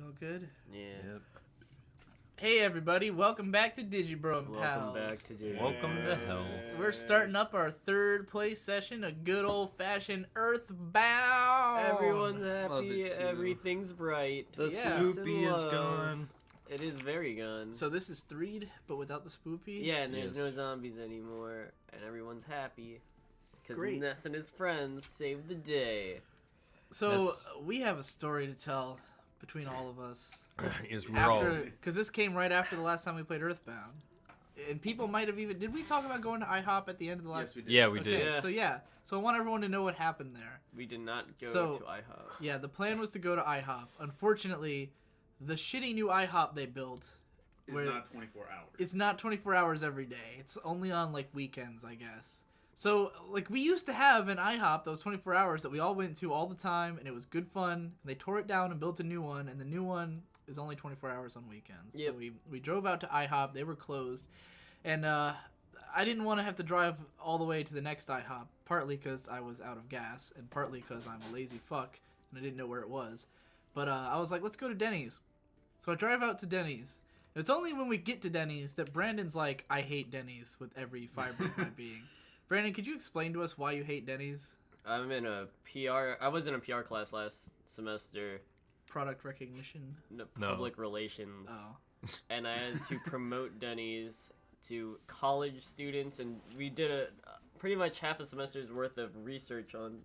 all good? Yeah. Yep. Hey everybody, welcome back to Digi Bro and Pals. Welcome back to Digi. Welcome to hell. We're starting up our third play session, a good old-fashioned Earthbound. Everyone's Love happy, it too. everything's bright. The Yeah. Spoopy is Love. gone. It is very gone. So this is 3'd, but without the spoopy? Yeah, and there's Yes. no zombies anymore, and everyone's happy. Because Great. Ness and his friends saved the day. So Yes. we have a story to tell between all of us. Is we're all Because this came right after the last time we played Earthbound. And people might have even... Did we talk about going to IHOP at the end of the last... Yes, we did. yeah we Okay, did. Yeah. So I want everyone to know what happened there. We did not go So- to IHOP. Yeah, the plan was to go to IHOP. Unfortunately, the shitty new IHOP they built... It's where not 24 hours. It's not 24 hours every day. It's only on, like, weekends, I guess. So, like, we used to have an IHOP that was 24 hours that we all went to all the time, and it was good fun. And they tore it down and built a new one, and the new one is only 24 hours on weekends. Yep. So we drove out to IHOP. They were closed. And I didn't want to have to drive all the way to the next IHOP, partly because I was out of gas, and partly because I'm a lazy fuck, and I didn't know where it was. But I was like, let's go to Denny's. So I drive out to Denny's. It's only when we get to Denny's that Brandon's like, I hate Denny's with every fiber of my being. Brandon, could you explain to us why you hate Denny's? I'm in a PR... I was in a PR class last semester. Product recognition? No, No. public relations. Oh. And I had to promote Denny's to college students, and we did pretty much half a semester's worth of research on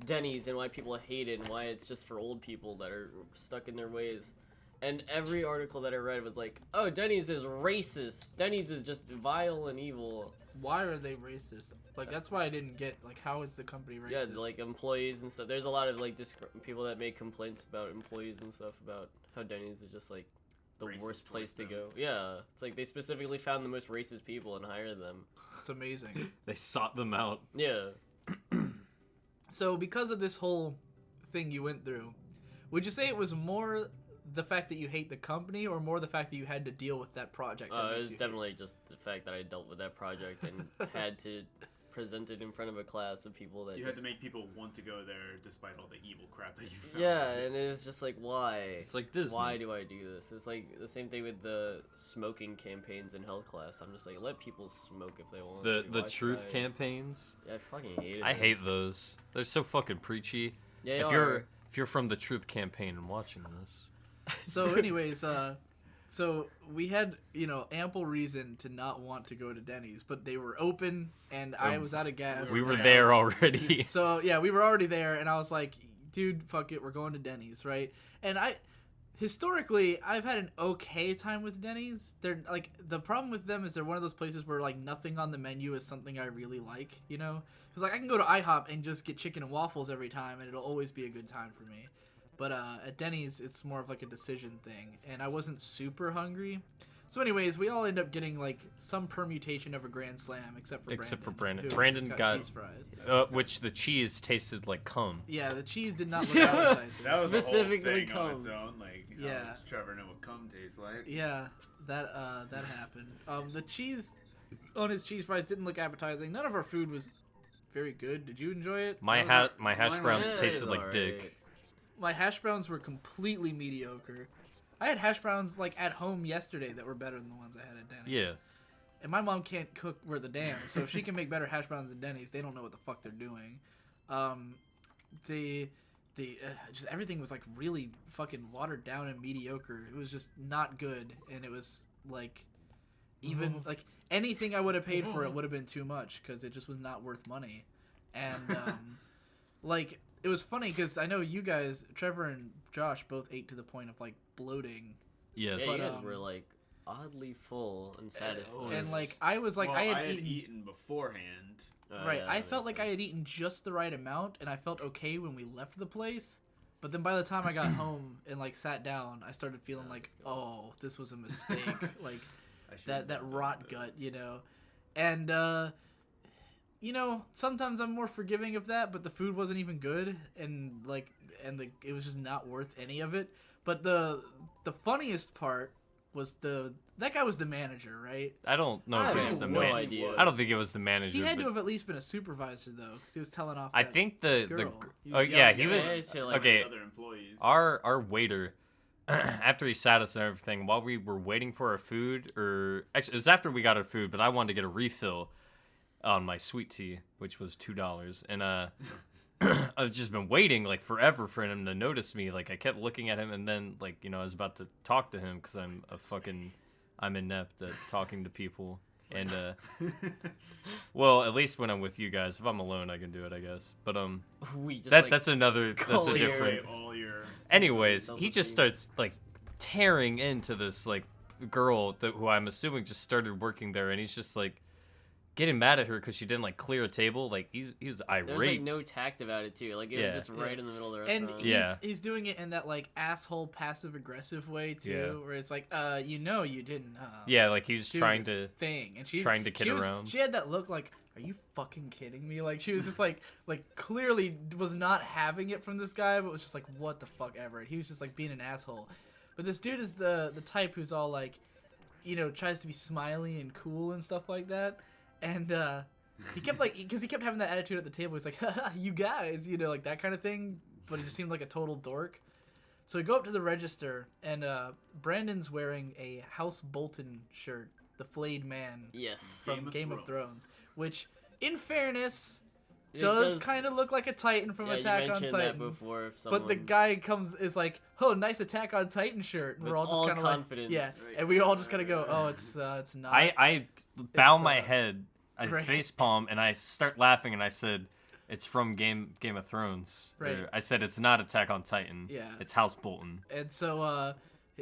Denny's and why people hate it and why it's just for old people that are stuck in their ways. And every article that I read was like, oh, Denny's is racist. Denny's is just vile and evil. Why are they racist? Like, that's why I didn't get, like, how is the company racist? Yeah, like employees and stuff. There's a lot of like people that make complaints about employees and stuff about how Denny's is just like the Racist worst place to towards go. Yeah, it's like they specifically found the most racist people and hired them. It's amazing. They sought them out. Yeah. So, because of this whole thing you went through, would you say it was more the fact that you hate the company, or more the fact that you had to deal with that project? That It makes was you hate definitely just the fact that I dealt with that project and had to present it in front of a class of people that You had just... to make people want to go there despite all the evil crap that you found. Yeah, and it was just like, why? It's like Disney. Why do I do this? It's like the same thing with the smoking campaigns in health class. I'm just like, let people smoke if they want to. The Why truth should I? campaigns? I fucking hate it. I hate those. They're so fucking preachy. Yeah, If you're from the truth campaign and watching this, So, anyways, so we had, ample reason to not want to go to Denny's, but they were open, and I was out of gas. we were there already. So, yeah, we were already there, and I was like, dude, fuck it, we're going to Denny's, right? And historically, I've had an okay time with Denny's. They're, like, the problem with them is they're one of those places where, like, nothing on the menu is something I really like, Because, like, I can go to IHOP and just get chicken and waffles every time, and it'll always be a good time for me. But at Denny's, it's more of like a decision thing, and I wasn't super hungry. So anyways, we all end up getting like some permutation of a Grand Slam, except for Brandon. Who Brandon just got cheese fries. which the cheese tasted like cum. Yeah, the cheese did not look appetizing. That was Specifically the whole thing on its cum. own. Like, Yeah. how does Trevor know what cum tastes like? Yeah, that happened. The cheese on his cheese fries didn't look appetizing. None of our food was very good. Did you enjoy it? My hash mine browns was- tasted it's like alright. dick. My hash browns were completely mediocre. I had hash browns like at home yesterday that were better than the ones I had at Denny's. Yeah. And my mom can't cook worth a damn, so if she can make better hash browns than Denny's, they don't know what the fuck they're doing. Just everything was like really fucking watered down and mediocre. It was just not good, and it was like even like anything I would have paid for it would have been too much because it just was not worth money. And like it was funny because I know you guys, Trevor and Josh, both ate to the point of like bloating. Yes. Yeah, But, you guys were like oddly full and satisfied. And like I was like Well, I had eaten eaten beforehand. right. Yeah, I that felt makes like I sense. had eaten just the right amount, and I felt okay when we left the place. But then by the time I got home and like sat down, I started feeling like, oh, this was a mistake. Like I should've that done rot this. gut, And sometimes I'm more forgiving of that, but the food wasn't even good, and it was just not worth any of it. But the funniest part was that guy was the manager, right? I don't know I if have it's the no man. idea. I don't think it was the manager. He had to but have at least been a supervisor though, because he was telling off. I that think the girl. He oh was yeah, yelling he at was Yeah, to, like, okay. Other employees. Our waiter after he sat us and everything, while we were waiting for our food, or actually it was after we got our food, but I wanted to get a refill on my sweet tea, which was $2, and I've just been waiting like forever for him to notice me. Like I kept looking at him, and then like I was about to talk to him because I'm inept at talking to people, and well, at least when I'm with you guys. If I'm alone, I can do it, I guess. But that's a different. Anyways, he just starts like tearing into this like girl who I'm assuming just started working there, and he's just like getting mad at her because she didn't like clear a table. Like he was irate. There was like no tact about it too. Like it was just right in the middle of the restaurant. And he's doing it in that like asshole passive aggressive way too, where it's like, you didn't. Like he was trying to thing, and trying to kid around. She had that look like, are you fucking kidding me? Like she was just like clearly was not having it from this guy, but was just like, what the fuck ever. He was just like being an asshole. But this dude is the type who's all like, tries to be smiley and cool and stuff like that. And he kept because he kept having that attitude at the table. He's like, haha, you guys, like that kind of thing. But he just seemed like a total dork. So we go up to the register, and Brandon's wearing a House Bolton shirt, the flayed man. Yes. From Game of Thrones. Which, in fairness, does kind of look like a Titan from Attack on Titan. That before, but the guy is like, oh, nice Attack on Titan shirt. And we're all just kind of like, yeah. And we all just kind of go, oh, it's not. I bow my head, I facepalm, and I start laughing, and I said, it's from Game of Thrones. Right. I said it's not Attack on Titan. Yeah. It's House Bolton. And so,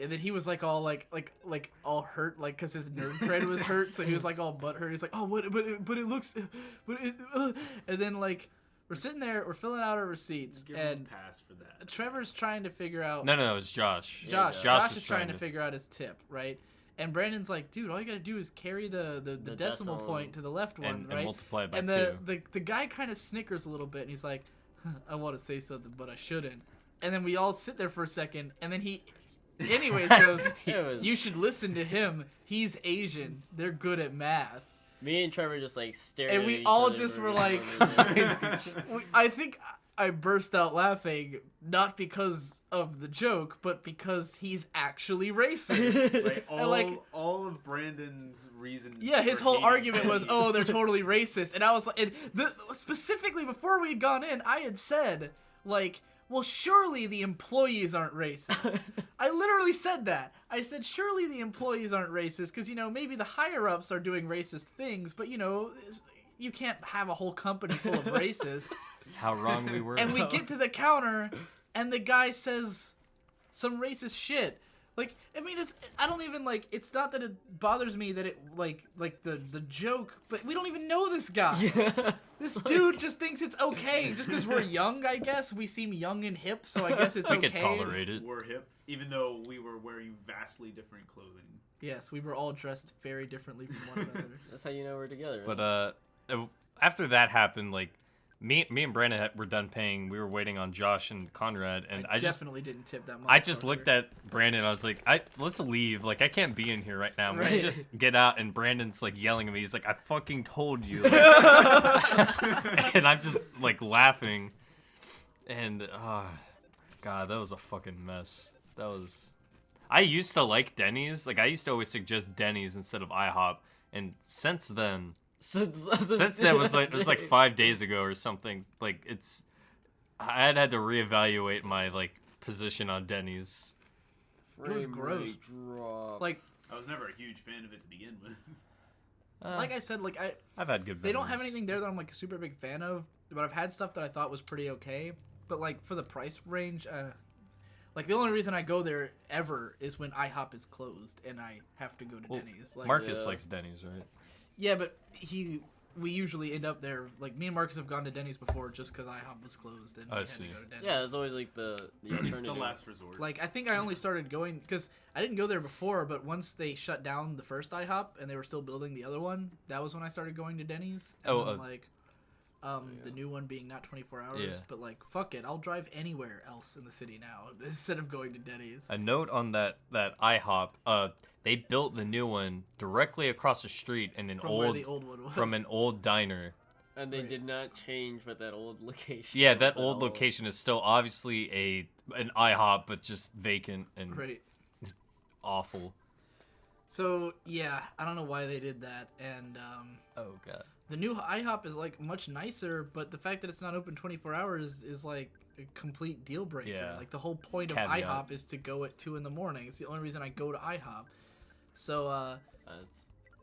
and then he was like all like all hurt, like because his nerd cred was hurt, so he was like all butthurt. He's like, oh, but it looks, and then like we're sitting there, we're filling out our receipts, Give and him a pass for that. Trevor's trying to figure out. No, it's Josh. Josh is trying to figure out his tip, right? And Brandon's like, dude, all you gotta do is carry the decimal point to the left one, right? And multiply it by and 2. the guy kind of snickers a little bit, and he's like, I want to say something, but I shouldn't. And then we all sit there for a second, and then he, anyways, goes, you should listen to him. He's Asian. They're good at math. Me and Trevor just like stared. And we all just were like, I think I burst out laughing, not because of the joke, but because he's actually racist. All of Brandon's reasons. Yeah, his whole argument was, oh, they're totally racist. And I was like, specifically before we'd gone in, I had said, like, well, surely the employees aren't racist. I literally said that. I said, surely the employees aren't racist, because, maybe the higher-ups are doing racist things, but, you can't have a whole company full of racists. How wrong we were. And we get to the counter, and the guy says some racist shit. Like, I mean, I don't even, like, it's not that it bothers me that it, like the joke, but we don't even know this guy. Yeah. This dude just thinks it's okay. Just because we're young, I guess. We seem young and hip, so I guess it's okay. We can tolerate it. We're hip, even though we were wearing vastly different clothing. Yes, we were all dressed very differently from one another. That's how you know we're together. But, after that happened, like, me and Brandon were done paying. We were waiting on Josh and Conrad, and I definitely didn't tip that much. I just looked at Brandon. I was like, let's leave. Like, I can't be in here right now. We just get out. And Brandon's like yelling at me. He's like, I fucking told you. Like, and I'm just like laughing. And God, that was a fucking mess. I used to like Denny's. Like, I used to always suggest Denny's instead of IHOP. And since then. Since then was like 5 days ago or something. Like I had to reevaluate my like position on Denny's. It was gross. Like, I was never a huge fan of it to begin with. Like I said, like I've had good. They don't have anything there that I'm like a super big fan of, but I've had stuff that I thought was pretty okay. But like for the price range, like the only reason I go there ever is when IHOP is closed and I have to go to Denny's. Like, Marcus likes Denny's, right? Yeah, but we usually end up there. Like, me and Marcus have gone to Denny's before just because IHOP was closed and we had to go to Denny's. Yeah, it's always like the alternative. It's the last resort. Like, I think I only started going because I didn't go there before, but once they shut down the first IHOP and they were still building the other one, that was when I started going to Denny's. And then, the new one being not 24 hours, but like, fuck it, I'll drive anywhere else in the city now instead of going to Denny's. A note on that IHOP, they built the new one directly across the street in an where the old one was. From an old diner. And they did not change what that old location Yeah, that old location is still obviously a an IHOP, but just vacant and Right. awful. So yeah, I don't know why they did that, and Oh god. the new IHOP is like much nicer, but the fact that it's not open 24 hours is like a complete deal breaker. Yeah. Like the whole point of Caveat. IHOP is to go at 2 a.m. It's the only reason I go to IHOP. So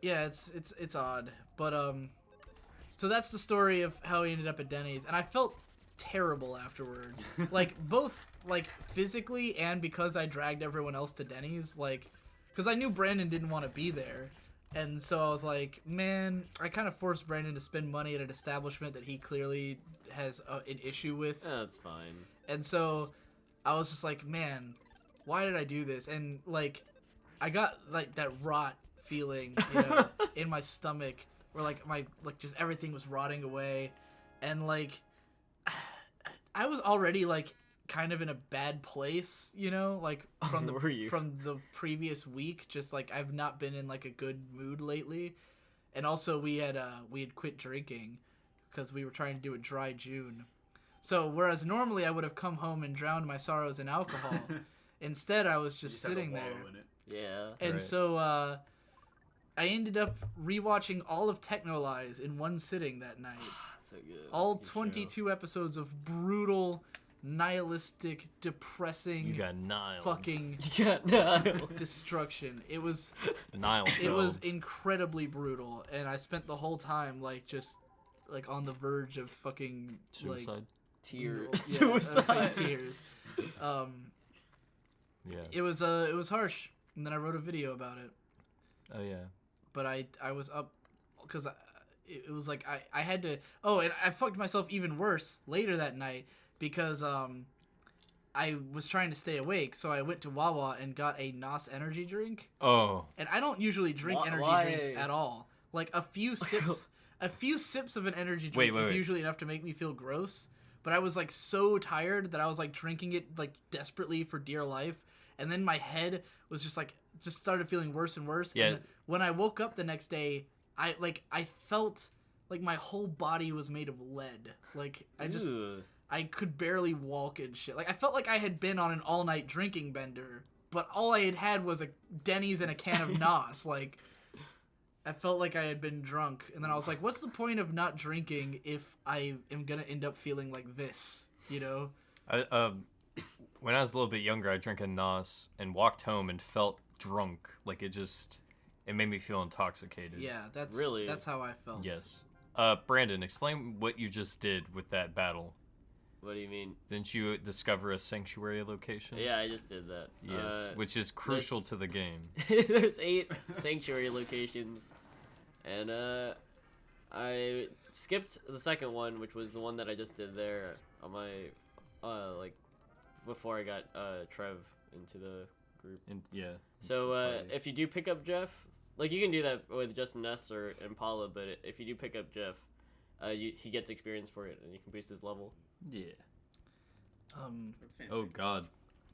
yeah, it's odd, but so that's the story of how he ended up at Denny's, and I felt terrible afterwards, like both like physically and because I dragged everyone else to Denny's, like because I knew Brandon didn't want to be there. And so I was like, man, I kind of forced Brandon to spend money at an establishment that he clearly has an issue with. That's fine. And so I was just like, man, why did I do this? And like, I got like that rot feeling, in my stomach, where like just everything was rotting away, and like, I was already like kind of in a bad place, like from the previous week. Just like I've not been in like a good mood lately, and also we had quit drinking because we were trying to do a dry June. So whereas normally I would have come home and drowned my sorrows in alcohol, instead I was just sitting there. Yeah. And Right. so I ended up rewatching all of Technolize in one sitting that night. So good. All That's a good show. 22 episodes of brutal, nihilistic, depressing, You got Nile. fucking Yeah, no. destruction. It was Nile. it was incredibly brutal, and I spent the whole time like just like on the verge of fucking Suicide. like Tears. yeah, I would Suicide. say tears. Yeah. It was harsh, and then I wrote a video about it. Oh yeah. But I was up because it was like I had to. Oh, and I fucked myself even worse later that night because I was trying to stay awake, so I went to Wawa and got a NOS energy drink. Oh. And I don't usually drink energy Why? drinks at all. Like a few sips of an energy drink Wait. is usually enough to make me feel gross. But I was like so tired that I was like drinking it like desperately for dear life, and then my head was just started feeling worse and worse. Yeah. And when I woke up the next day, I felt like my whole body was made of lead. Like Ugh. I could barely walk and shit. Like I felt like I had been on an all-night drinking bender, but all I had was a Denny's and a can of NOS. Like I felt like I had been drunk, and then I was like, what's the point of not drinking if I am gonna end up feeling like this, I, when I was a little bit younger, I drank a NOS and walked home and felt drunk. Like it made me feel intoxicated. Yeah, that's how I felt. Yes. Brandon, explain what you just did with that battle. What do you mean? Didn't you discover a sanctuary location? Yeah, I just did that. Yes, which is crucial to the game. There's 8 sanctuary locations, and I skipped the second one, which was the one that I just did there on my before I got Trev into the group. And yeah. So Play. if you do pick up Jeff, like you can do that with just Ness or Impala, but if you do pick up Jeff, he gets experience for it, and you can boost his level. Yeah. That's fancy. Oh god.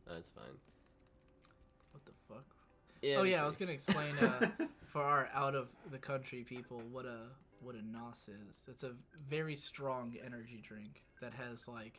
That's fine. What the fuck? Yeah. Oh yeah, I was gonna explain for our out of the country people what a NOS is. It's a very strong energy drink that has like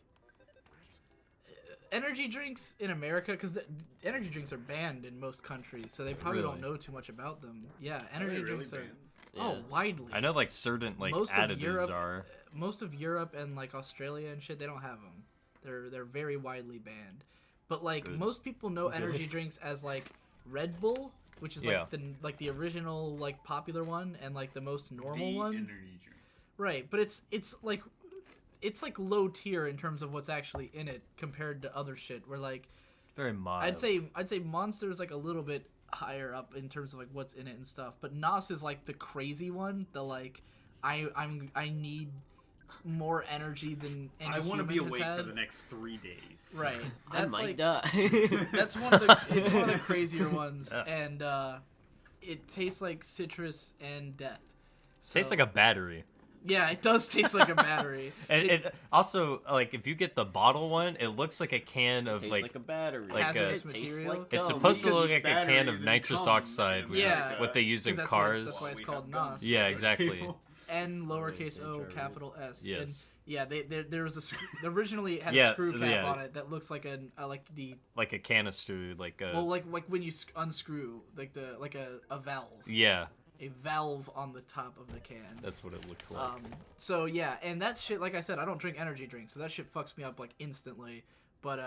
energy drinks in America, because energy drinks are banned in most countries, so they probably don't Really? know too much about them. Yeah, Are energy they really drinks are banned? oh widely. I know like certain like Most of additives Europe- are. Most of Europe and like Australia and shit, they don't have them. They're very widely banned. But like Good. most people know Good. energy drinks as like Red Bull, which is Yeah. like the original like popular one and like the most normal The one. energy drink. Right, but it's like low tier in terms of what's actually in it compared to other shit. Where like Very mild. I'd say Monster is like a little bit higher up in terms of like what's in it and stuff. But NOS is like the crazy one. The like I need more energy than any I want to be human has awake for had. the next 3 days. Right. I That's might like die. that's one of the it's one of the crazier ones, Yeah. and it tastes like citrus and death. Tastes So- like a battery. Yeah, it does taste like a battery. And it also like if you get the bottle one, it looks like a can of Tastes like, like a battery. like, hazardous It tastes material. like it's gum. supposed to Because look like a can batteries of and nitrous gum oxide, in which Yeah. is what they use in 'Cause cars. that's why it's We called have gum. NOS. Yeah, exactly. N lowercase Say o Trevor's. capital S. Yes. And Yeah, there was a originally had Yeah, a screw cap yeah. on it that looks like like a canister, like a like when you unscrew like a valve. yeah. A valve on the top of the can. That's what it looked like. So yeah, and that shit, like I said, I don't drink energy drinks, so that shit fucks me up like instantly. But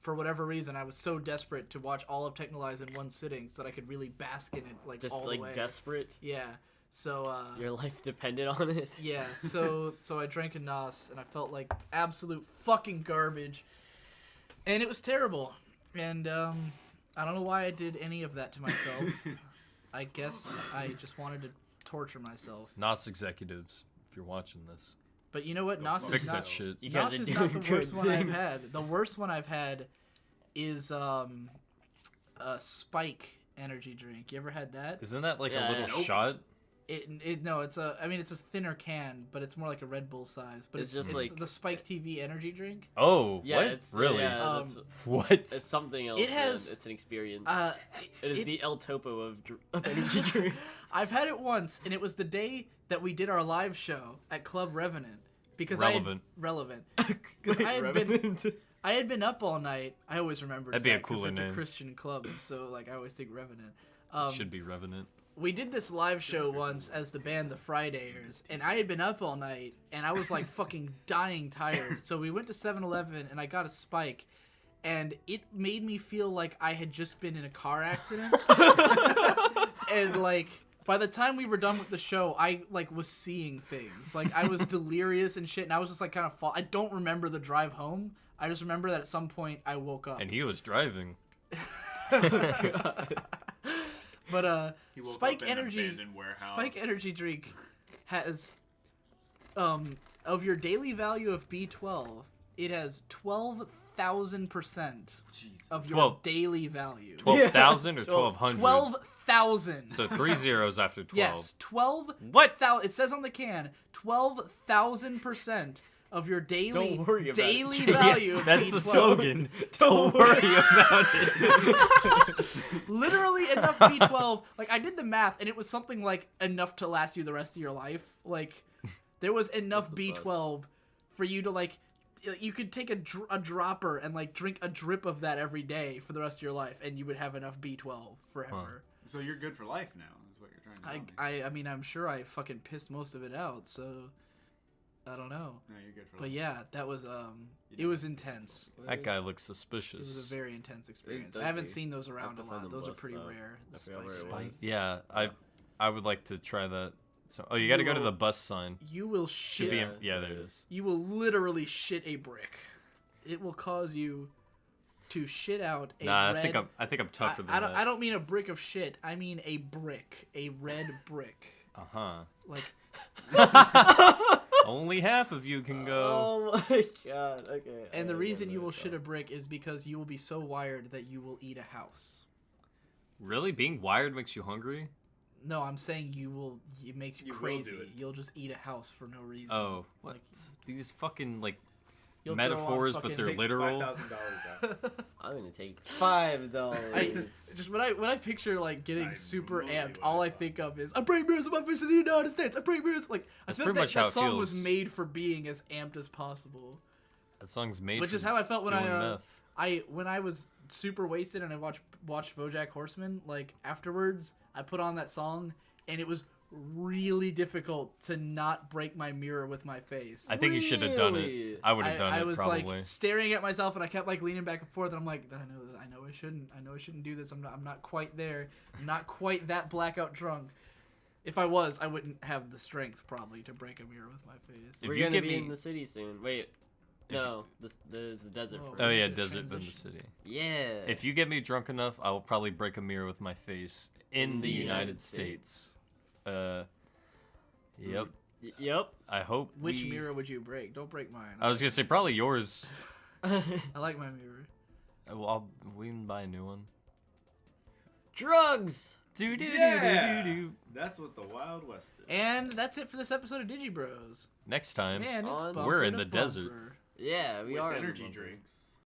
for whatever reason, I was so desperate to watch all of Technolize in one sitting so that I could really bask in it like Just all like the way. desperate. Yeah. So Your life depended on it. yeah. So I drank a Nos and I felt like absolute fucking garbage, and it was terrible. And I don't know why I did any of that to myself. I guess I just wanted to torture myself. NOS executives, if you're watching this, But you know what? Nos fix is that not. shit. You guys Nos are is doing not the good worst one I've things. had. The worst one I've had is a Spike energy drink. You ever had that? Isn't that like Yeah, a little yeah. Nope. shot? No, it's a thinner can, but it's more like a Red Bull size. But It's it's just like- the Spike TV energy drink. Oh, Yeah, what? it's Really? Yeah, that's, What? it's something else. It has- man. It's an experience. It is it- the El Topo of energy drinks. I've had it once, and it was the day that we did our live show at Club Revenant because Relevant. because I had been up all night. I always remember That'd be a that 'cause cooler it's name. a Christian club, so like I always think Revenant. Should be Revenant. We did this live show once as the band The Fridayers, and I had been up all night, and I was like fucking dying tired. So we went to 7-Eleven, and I got a Spike, and it made me feel like I had just been in a car accident. And like by the time we were done with the show, I like was seeing things. Like I was delirious and shit, and I was just like kind of I don't remember the drive home. I just remember that at some point I woke up. And he was driving. But He woke Spike up in an Energy abandoned warehouse. Spike Energy drink has of your daily value of B12, it has 12,000% of your 12 daily value. 12,000 or 12 1,200? 12,000. So 3 zeros after 12. Yes, 12. What? It says on the can 12,000% of your daily Don't worry about it. daily Yeah, value. of that's the B12. slogan. Don't worry about it. Literally enough B12. Like I did the math, and it was something like enough to last you the rest of your life. Like there was enough That's the B12 for you to like. You could take a dropper and like drink a drip of that every day for the rest of your life, and you would have enough B12 forever. So you're good for life now, is what you're trying to tell me. I mean, I'm sure I fucking pissed most of it out, so I don't know. No, you're good for But life. yeah, that was it was intense. That guy looks It was suspicious. a very intense experience. does I haven't he? seen those I'll around a have to find lot. the Those are bus, pretty though. rare. The I forgot where it Spike. was. Yeah, I would like to try that. So, oh, you got to go to the bus sign. You will Should shit. be. Yeah, there it is. You will literally shit a brick. It will cause you to shit out a Nah, red. I think I'm tougher than I don't. that. I don't mean a brick of shit. I mean a brick, a red brick. Like Only half of you can go. Oh my god. Okay. and the I reason you remember will that shit a song. brick is because you will be so wired that you will eat a house. Really, being wired makes you hungry? No, I'm saying you will. It makes you You will crazy. do it. You'll just eat a house for no reason. Oh, what? Like, These fucking like you'll throw on metaphors, fucking- but they're Take literal. $5,000 out. I'm gonna take $5. I just when I picture like getting I super really amped, would all I have think of is I break mirrors with my face in the United States. I break mirrors like I That's feel pretty like much how that it song was feels. made for being as amped as possible. That song's made. Which for is how I felt when doing I meth. when I was super wasted and I watched BoJack Horseman. Like afterwards, I put on that song and it was really difficult to not break my mirror with my face. I think you should have done it. Really? I would have done I it was probably. like staring at myself, and I kept like leaning back and forth, and I'm like, I know I shouldn't do this. I'm not quite there. I'm not quite that blackout drunk. If I was, I wouldn't have the strength probably to break a mirror with my face. If We're you gonna get be me- in the city soon. Wait. No, this is the desert Whoa. first. Oh yeah, the desert than the transition. city. Yeah. If you get me drunk enough, I will probably break a mirror with my face in the the United United States. Yep. Yep. I hope. Which we- mirror would you break? Don't break mine. I was gonna say probably yours. I like my mirror. Well, we can buy a new one. Drugs. Do do Yeah! do do do. That's what the Wild West is. And that's it for this episode of Digi Bros. Next time. Man, it's On- bumper We're in to the desert. bumper. Yeah, we With are in the energy bumper. drinks.